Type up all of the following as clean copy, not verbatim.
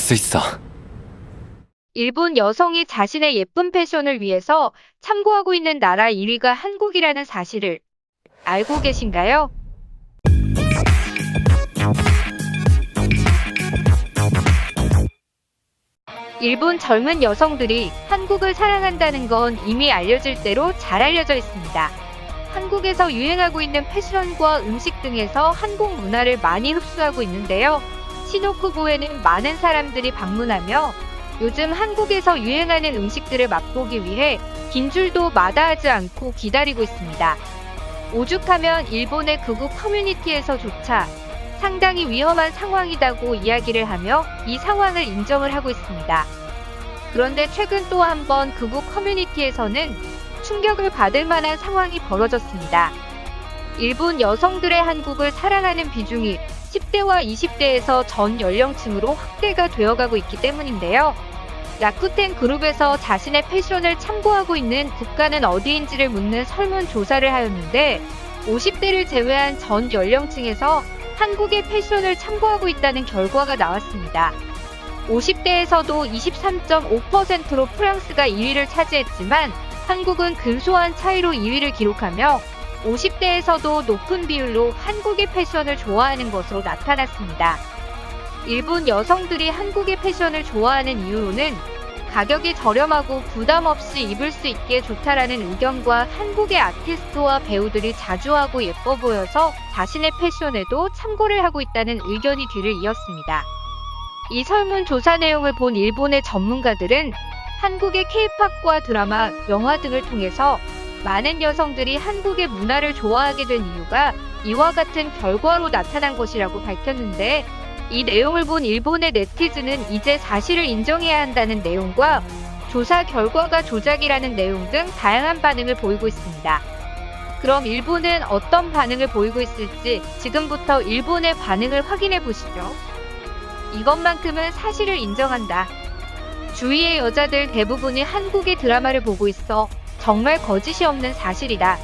수 있어. 일본 여성이 자신의 예쁜 패션을 위해서 참고하고 있는 나라 1위가 한국이라는 사실을 알고 계신가요? 일본 젊은 여성들이 한국을 사랑한다는 건 이미 알려질 대로 잘 알려져 있습니다. 한국에서 유행하고 있는 패션과 음식 등에서 한국 문화를 많이 흡수하고 있는데요. 시노쿠보에는 많은 사람들이 방문하며 요즘 한국에서 유행하는 음식들을 맛보기 위해 긴 줄도 마다하지 않고 기다리고 있습니다. 오죽하면 일본의 극우 커뮤니티에서조차 상당히 위험한 상황이라고 이야기를 하며 이 상황을 인정을 하고 있습니다. 그런데 최근 또 한 번 극우 커뮤니티에서는 충격을 받을 만한 상황이 벌어졌습니다. 일본 여성들의 한국을 사랑하는 비중이 10대와 20대에서 전 연령층으로 확대가 되어가고 있기 때문인데요. 라쿠텐 그룹에서 자신의 패션을 참고하고 있는 국가는 어디인지를 묻는 설문조사를 하였는데 50대를 제외한 전 연령층에서 한국의 패션을 참고하고 있다는 결과가 나왔습니다. 50대에서도 23.5%로 프랑스가 2위를 차지했지만 한국은 근소한 차이로 2위를 기록하며 50대에서도 높은 비율로 한국의 패션을 좋아하는 것으로 나타났습니다. 일본 여성들이 한국의 패션을 좋아하는 이유로는 가격이 저렴하고 부담 없이 입을 수 있게 좋다라는 의견과 한국의 아티스트와 배우들이 자주 하고 예뻐 보여서 자신의 패션에도 참고를 하고 있다는 의견이 뒤를 이었습니다. 이 설문조사 내용을 본 일본의 전문가들은 한국의 K-팝과 드라마, 영화 등을 통해서 많은 여성들이 한국의 문화를 좋아하게 된 이유가 이와 같은 결과로 나타난 것이라고 밝혔는데 이 내용을 본 일본의 네티즌은 이제 사실을 인정해야 한다는 내용과 조사 결과가 조작이라는 내용 등 다양한 반응을 보이고 있습니다. 그럼 일본은 어떤 반응을 보이고 있을지 지금부터 일본의 반응을 확인해 보시죠. 이것만큼은 사실을 인정한다. 주위의 여자들 대부분이 한국의 드라마를 보고 있어. 정말 거짓이 없는 사실이다.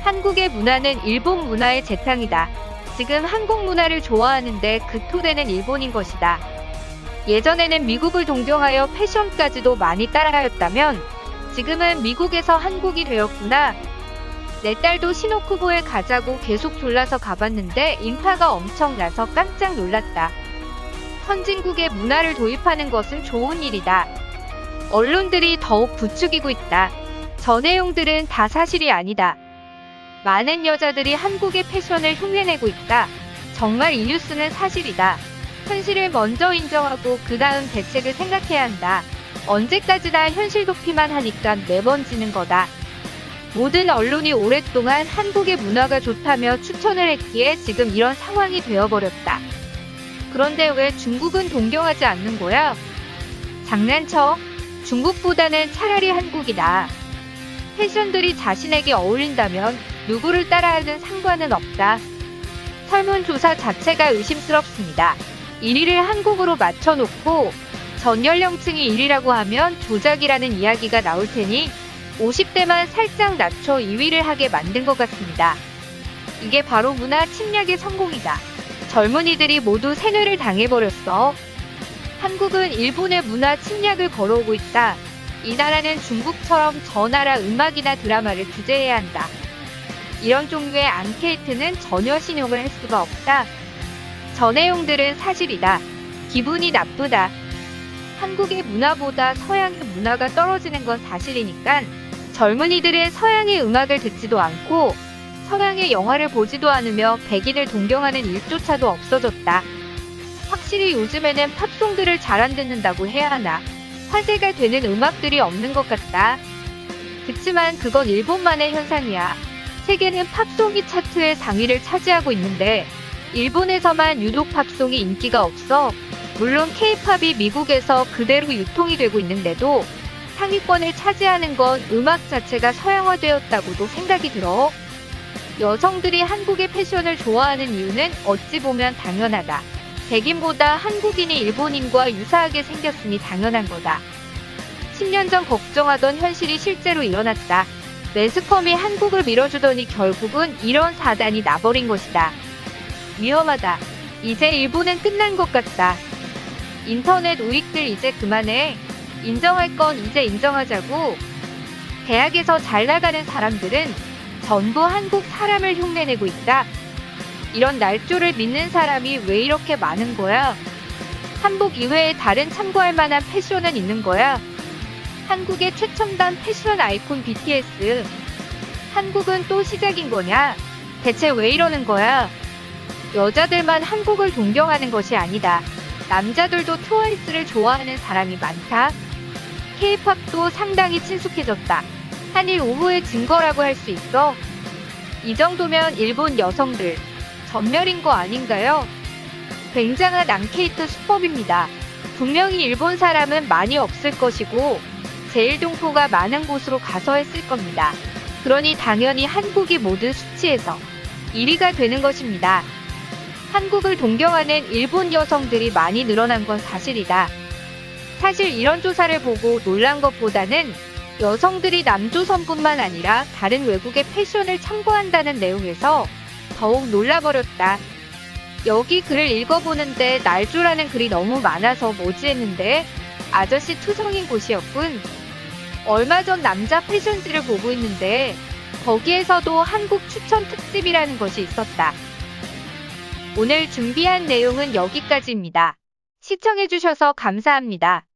한국의 문화는 일본 문화의 재탕이다. 지금 한국 문화를 좋아하는데 그 토대는 일본인 것이다. 예전에는 미국을 동경하여 패션까지도 많이 따라하였다면 지금은 미국에서 한국이 되었구나. 내 딸도 시노쿠보에 가자고 계속 졸라서 가봤는데 인파가 엄청나서 깜짝 놀랐다. 선진국의 문화를 도입하는 것은 좋은 일이다. 언론들이 더욱 부추기고 있다. 저 내용들은 다 사실이 아니다. 많은 여자들이 한국의 패션을 흉내내고 있다. 정말 이 뉴스는 사실이다. 현실을 먼저 인정하고 그 다음 대책을 생각해야 한다. 언제까지나 현실 도피만 하니까 매번 지는 거다. 모든 언론이 오랫동안 한국의 문화가 좋다며 추천을 했기에 지금 이런 상황이 되어버렸다. 그런데 왜 중국은 동경하지 않는 거야? 장난쳐? 중국보다는 차라리 한국이다. 패션들이 자신에게 어울린다면 누구를 따라하든 상관은 없다. 설문조사 자체가 의심스럽습니다. 1위를 한국으로 맞춰놓고 전 연령층이 1위라고 하면 조작이라는 이야기가 나올 테니 50대만 살짝 낮춰 2위를 하게 만든 것 같습니다. 이게 바로 문화 침략의 성공이다. 젊은이들이 모두 세뇌를 당해버렸어. 한국은 일본의 문화 침략을 걸어오고 있다. 이 나라는 중국처럼 저 나라 음악이나 드라마를 규제해야 한다. 이런 종류의 앙케이트는 전혀 신용을 할 수가 없다. 저 내용들은 사실이다. 기분이 나쁘다. 한국의 문화보다 서양의 문화가 떨어지는 건 사실이니까 젊은이들은 서양의 음악을 듣지도 않고 서양의 영화를 보지도 않으며 백인을 동경하는 일조차도 없어졌다. 확실히 요즘에는 팝송들을 잘 안 듣는다고 해야 하나. 화제가 되는 음악들이 없는 것 같다. 그치만 그건 일본만의 현상이야. 세계는 팝송이 차트의 상위를 차지하고 있는데 일본에서만 유독 팝송이 인기가 없어. 물론 K-팝이 미국에서 그대로 유통이 되고 있는데도 상위권을 차지하는 건 음악 자체가 서양화되었다고도 생각이 들어. 여성들이 한국의 패션을 좋아하는 이유는 어찌 보면 당연하다. 백인보다 한국인이 일본인과 유사하게 생겼으니 당연한 거다. 10년 전 걱정하던 현실이 실제로 일어났다. 매스컴이 한국을 밀어주더니 결국은 이런 사단이 나버린 것이다. 위험하다. 이제 일본은 끝난 것 같다. 인터넷 우익들 이제 그만해. 인정할 건 이제 인정하자고. 대학에서 잘 나가는 사람들은 전부 한국 사람을 흉내내고 있다. 이런 날조를 믿는 사람이 왜 이렇게 많은 거야? 한복 이외에 다른 참고할 만한 패션은 있는 거야? 한국의 최첨단 패션 아이콘 BTS. 한국은 또 시작인 거냐? 대체 왜 이러는 거야? 여자들만 한국을 동경하는 것이 아니다. 남자들도 트와이스를 좋아하는 사람이 많다. K-팝도 상당히 친숙해졌다. 한일 오후의 증거라고 할 수 있어. 이 정도면 일본 여성들 전멸인 거 아닌가요? 굉장한 앙케이트 수법입니다. 분명히 일본 사람은 많이 없을 것이고 제일 동포가 많은 곳으로 가서 했을 겁니다. 그러니 당연히 한국이 모든 수치에서 1위가 되는 것입니다. 한국을 동경하는 일본 여성들이 많이 늘어난 건 사실이다. 사실 이런 조사를 보고 놀란 것보다는 여성들이 남조선뿐만 아니라 다른 외국의 패션을 참고한다는 내용에서 더욱 놀라버렸다. 여기 글을 읽어보는데 날조라는 글이 너무 많아서 뭐지 했는데 아저씨 투성인 곳이었군. 얼마 전 남자 패션지를 보고 있는데 거기에서도 한국 추천 특집이라는 것이 있었다. 오늘 준비한 내용은 여기까지입니다. 시청해주셔서 감사합니다.